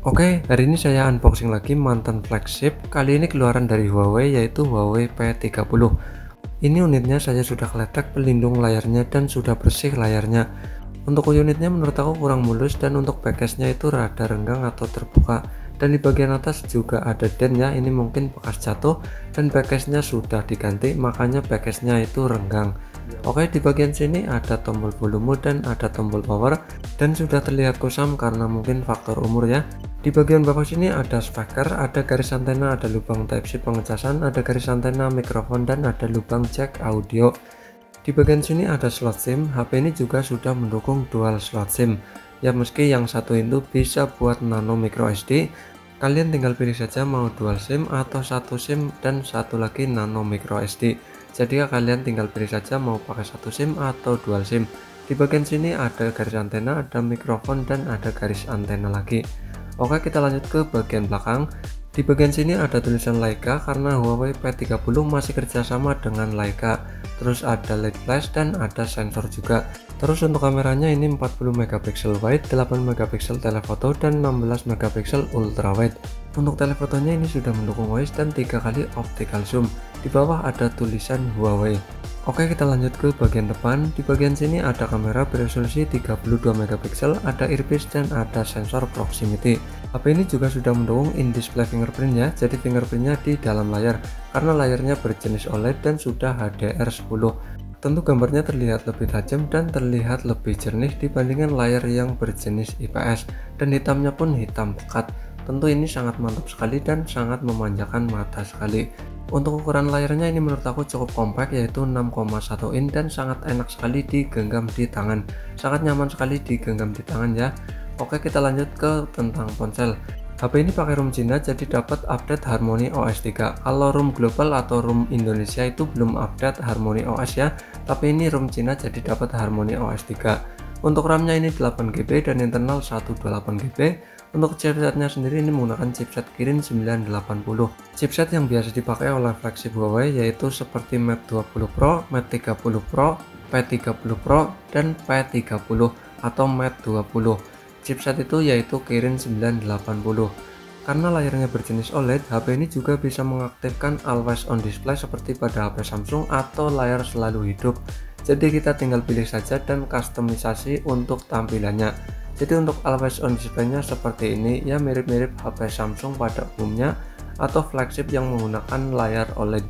Oke, hari ini saya unboxing lagi mantan flagship. Kali ini keluaran dari Huawei, yaitu Huawei P30. Ini unitnya saya sudah keletek pelindung layarnya dan sudah bersih layarnya. Untuk unitnya menurut aku kurang mulus, dan untuk backcase-nya itu rada renggang atau terbuka. Dan di bagian atas juga ada dent ya, ini mungkin bekas jatuh dan backcase-nya sudah diganti, makanya backcase-nya itu renggang. Oke, di bagian sini ada tombol volume dan ada tombol power, dan sudah terlihat kusam karena mungkin faktor umur ya. Di bagian bawah sini ada speaker, ada garis antena, ada lubang Type-C pengecasan, ada garis antena mikrofon, dan ada lubang jack audio. Di bagian sini ada slot SIM. HP ini juga sudah mendukung dual slot SIM. Ya, meski yang satu itu bisa buat nano micro SD, kalian tinggal pilih saja mau dual SIM atau satu SIM dan satu lagi nano micro SD. Jadi kalian tinggal pilih saja mau pakai satu SIM atau dual SIM. Di bagian sini ada garis antena, ada mikrofon, dan ada garis antena lagi. Oke, kita lanjut ke bagian belakang. Di bagian sini ada tulisan Leica karena Huawei P30 masih kerjasama dengan Leica. Terus ada LED flash dan ada sensor juga. Terus untuk kameranya ini 40 megapiksel wide, 8 megapiksel telefoto, dan 16 megapiksel ultra wide. Untuk telefotonya ini sudah mendukung OIS dan 3 kali optical zoom. Di bawah ada tulisan Huawei. Oke, kita lanjut ke bagian depan. Di bagian sini ada kamera beresolusi 32 megapiksel, ada earpiece, dan ada sensor proximity. HP ini juga sudah mendukung in-display fingerprint ya, jadi fingerprintnya di dalam layar karena layarnya berjenis OLED dan sudah HDR10. Tentu gambarnya terlihat lebih tajam dan terlihat lebih jernih dibandingkan layar yang berjenis IPS, dan hitamnya pun hitam pekat. Tentu ini sangat mantap sekali dan sangat memanjakan mata sekali. Untuk ukuran layarnya ini menurut aku cukup kompak, yaitu 6,1 in, dan sangat enak sekali digenggam di tangan. Sangat nyaman sekali digenggam di tangan ya. Oke, kita lanjut ke tentang ponsel. HP ini pakai ROM Cina, jadi dapat update Harmony OS 3. Kalau ROM global atau ROM Indonesia itu belum update Harmony OS ya, tapi ini ROM Cina jadi dapat Harmony OS 3. Untuk RAM-nya ini 8GB dan internal 128GB. Untuk chipsetnya sendiri ini menggunakan chipset Kirin 980. Chipset yang biasa dipakai oleh flagship Huawei yaitu seperti Mate 20 Pro, Mate 30 Pro, P30 Pro, dan P30 atau Mate 20. Chipset itu yaitu Kirin 980. Karena layarnya berjenis OLED, HP ini juga bisa mengaktifkan always on display seperti pada HP Samsung atau layar selalu hidup. Jadi kita tinggal pilih saja dan kustomisasi untuk tampilannya. Jadi untuk always on display-nya seperti ini ya, mirip-mirip HP Samsung pada umumnya atau flagship yang menggunakan layar OLED.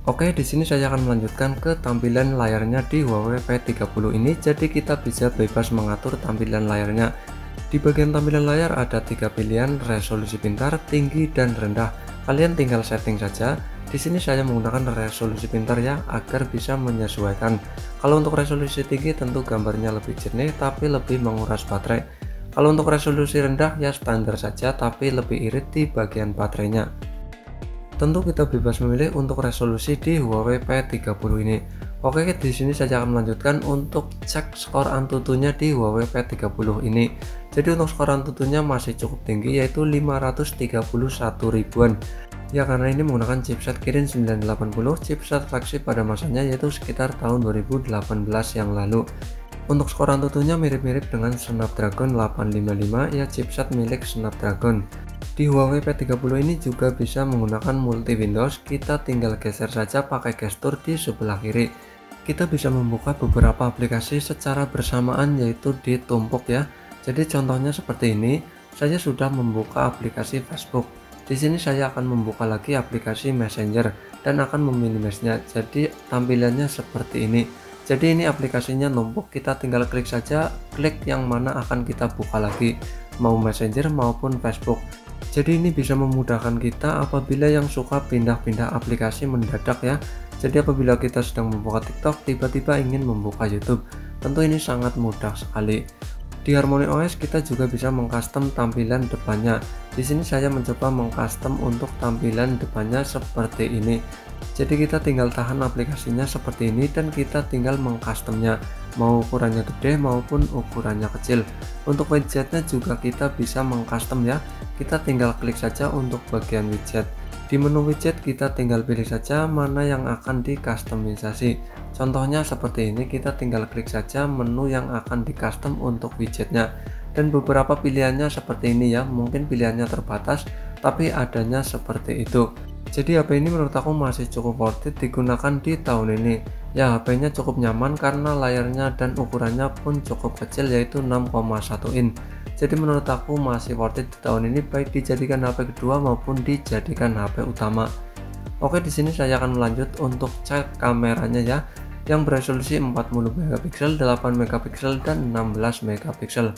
Oke, di sini saya akan melanjutkan ke tampilan layarnya di Huawei P30 ini. Jadi kita bisa bebas mengatur tampilan layarnya. Di bagian tampilan layar ada 3 pilihan, resolusi pintar, tinggi, dan rendah. Kalian tinggal setting saja. Di sini saya menggunakan resolusi pintar ya, agar bisa menyesuaikan. Kalau untuk resolusi tinggi tentu gambarnya lebih jernih tapi lebih menguras baterai. Kalau untuk resolusi rendah ya standar saja tapi lebih irit di bagian baterainya. Tentu kita bebas memilih untuk resolusi di Huawei P30 ini. Oke, di sini saya akan melanjutkan untuk cek skor Antutunya di Huawei P30 ini. Jadi untuk skor Antutunya masih cukup tinggi, yaitu 531 ribuan. Ya, karena ini menggunakan chipset Kirin 980, chipset flagship pada masanya, yaitu sekitar tahun 2018 yang lalu. Untuk skor Antutunya mirip-mirip dengan Snapdragon 855 ya, chipset milik Snapdragon. Di Huawei P30 ini juga bisa menggunakan multi Windows. Kita tinggal geser saja pakai gestur di sebelah kiri. Kita bisa membuka beberapa aplikasi secara bersamaan, yaitu ditumpuk ya. Jadi contohnya seperti ini, saya sudah membuka aplikasi Facebook. Di sini saya akan membuka lagi aplikasi Messenger dan akan meminimasinya. Jadi tampilannya seperti ini. Jadi ini aplikasinya numpuk, kita tinggal klik saja, klik yang mana akan kita buka lagi, mau Messenger maupun Facebook. Jadi ini bisa memudahkan kita apabila yang suka pindah-pindah aplikasi mendadak ya. Jadi apabila kita sedang membuka TikTok, tiba-tiba ingin membuka YouTube, tentu ini sangat mudah sekali. Di Harmony OS kita juga bisa mengcustom tampilan depannya. Di sini saya mencoba mengcustom untuk tampilan depannya seperti ini. Jadi kita tinggal tahan aplikasinya seperti ini dan kita tinggal mengcustomnya, mau ukurannya gede maupun ukurannya kecil. Untuk widgetnya juga kita bisa mengcustom ya. Kita tinggal klik saja untuk bagian widget. Di menu widget kita tinggal pilih saja mana yang akan dikustomisasi. Contohnya seperti ini, kita tinggal klik saja menu yang akan di custom untuk widgetnya. dan beberapa pilihannya seperti ini ya, mungkin pilihannya terbatas tapi adanya seperti itu. Jadi HP ini menurut aku masih cukup worth it digunakan di tahun ini ya. HP nya cukup nyaman karena layarnya dan ukurannya pun cukup kecil, yaitu 6,1 in. Jadi menurut aku masih worth it di tahun ini, baik dijadikan HP kedua maupun dijadikan HP utama. Oke, di sini saya akan melanjut untuk cek kameranya ya, yang beresolusi 40 megapiksel, 8 megapiksel dan 16 megapiksel.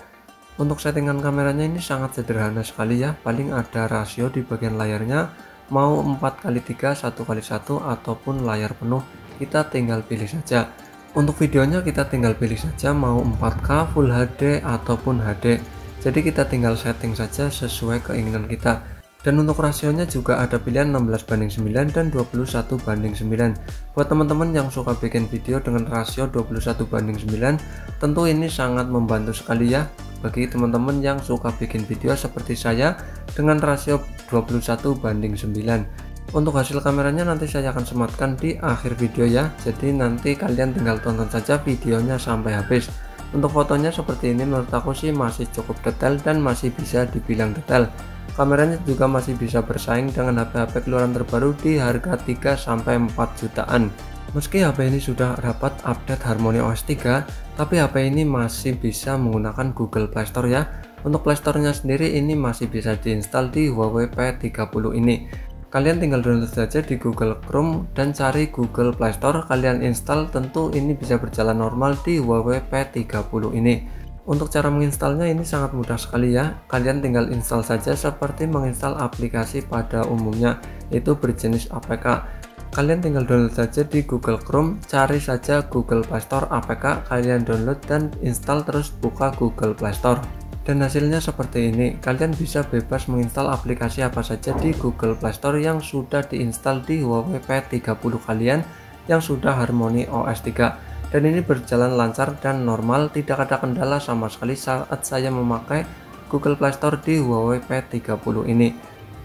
Untuk settingan kameranya ini sangat sederhana sekali ya, paling ada rasio di bagian layarnya, mau 4x3, 1x1 ataupun layar penuh, kita tinggal pilih saja. Untuk videonya kita tinggal pilih saja mau 4K, Full HD ataupun HD. Jadi kita tinggal setting saja sesuai keinginan kita. Dan untuk rasionya juga ada pilihan 16:9 dan 21:9. Buat teman-teman yang suka bikin video dengan rasio 21:9, tentu ini sangat membantu sekali ya bagi teman-teman yang suka bikin video seperti saya dengan rasio 21:9. Untuk hasil kameranya nanti saya akan sematkan di akhir video ya, jadi nanti kalian tinggal tonton saja videonya sampai habis. Untuk fotonya seperti ini, menurut aku sih masih cukup detail dan masih bisa dibilang detail. Kameranya juga masih bisa bersaing dengan HP-HP keluaran terbaru di harga 3-4 jutaan. Meski HP ini sudah dapat update Harmony OS 3, tapi HP ini masih bisa menggunakan Google Play Store ya. Untuk Play Store-nya sendiri ini masih bisa diinstal di Huawei P30 ini. Kalian tinggal download saja di Google Chrome dan cari Google Play Store, kalian install, tentu ini bisa berjalan normal di Huawei P30 ini. Untuk cara menginstalnya ini sangat mudah sekali ya, kalian tinggal install saja seperti menginstal aplikasi pada umumnya, yaitu berjenis APK. Kalian tinggal download saja di Google Chrome, cari saja Google Play Store APK, kalian download dan install, terus buka Google Play Store. Dan hasilnya seperti ini, kalian bisa bebas menginstal aplikasi apa saja di Google Play Store yang sudah diinstal di Huawei P30 kalian yang sudah Harmony OS 3. Dan ini berjalan lancar dan normal, tidak ada kendala sama sekali saat saya memakai Google Play Store di Huawei P30 ini.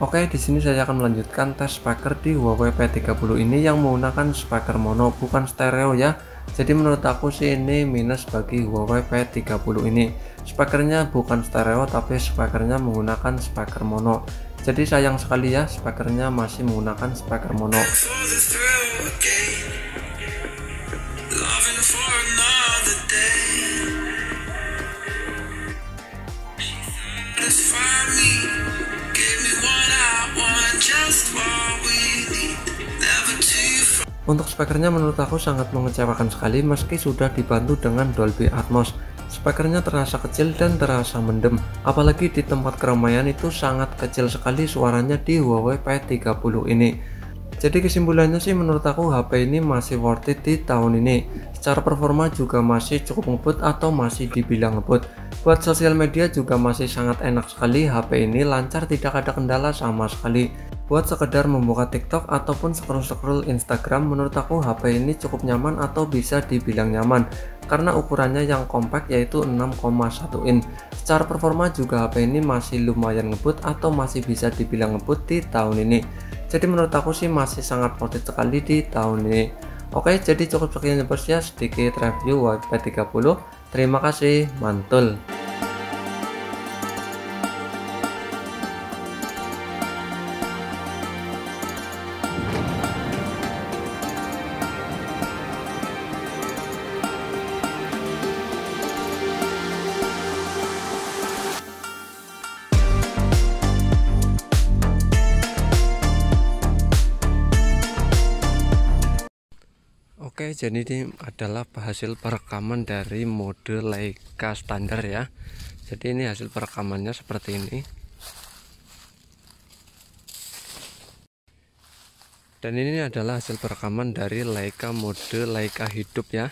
Oke, di sini saya akan melanjutkan tes speaker di Huawei P30 ini yang menggunakan speaker mono, bukan stereo ya. Jadi menurut aku sih ini minus bagi Huawei P30 ini. Speakernya bukan stereo tapi speakernya menggunakan speaker mono. Jadi sayang sekali ya, speakernya masih menggunakan speaker mono. Untuk speakernya menurut aku sangat mengecewakan sekali, meski sudah dibantu dengan Dolby Atmos. Speakernya terasa kecil dan terasa mendem, apalagi di tempat keramaian itu sangat kecil sekali suaranya di Huawei P30 ini. Jadi kesimpulannya sih menurut aku HP ini masih worth it di tahun ini. Secara performa juga masih cukup ngebut atau masih dibilang ngebut. Buat sosial media juga masih sangat enak sekali, HP ini lancar, tidak ada kendala sama sekali. Buat sekedar membuka TikTok ataupun scroll-scroll Instagram, menurut aku HP ini cukup nyaman atau bisa dibilang nyaman karena ukurannya yang compact yaitu 6,1 in. Secara performa juga HP ini masih lumayan ngebut atau masih bisa dibilang ngebut di tahun ini. Jadi menurut aku sih masih sangat worth it sekali di tahun ini. Oke, jadi cukup sekian ya sedikit review Huawei P30. Terima kasih, mantul. Oke, jadi ini adalah hasil perekaman dari mode Leica standar ya. Jadi ini hasil perekamannya seperti ini. Dan ini adalah hasil perekaman dari Leica mode Leica hidup ya.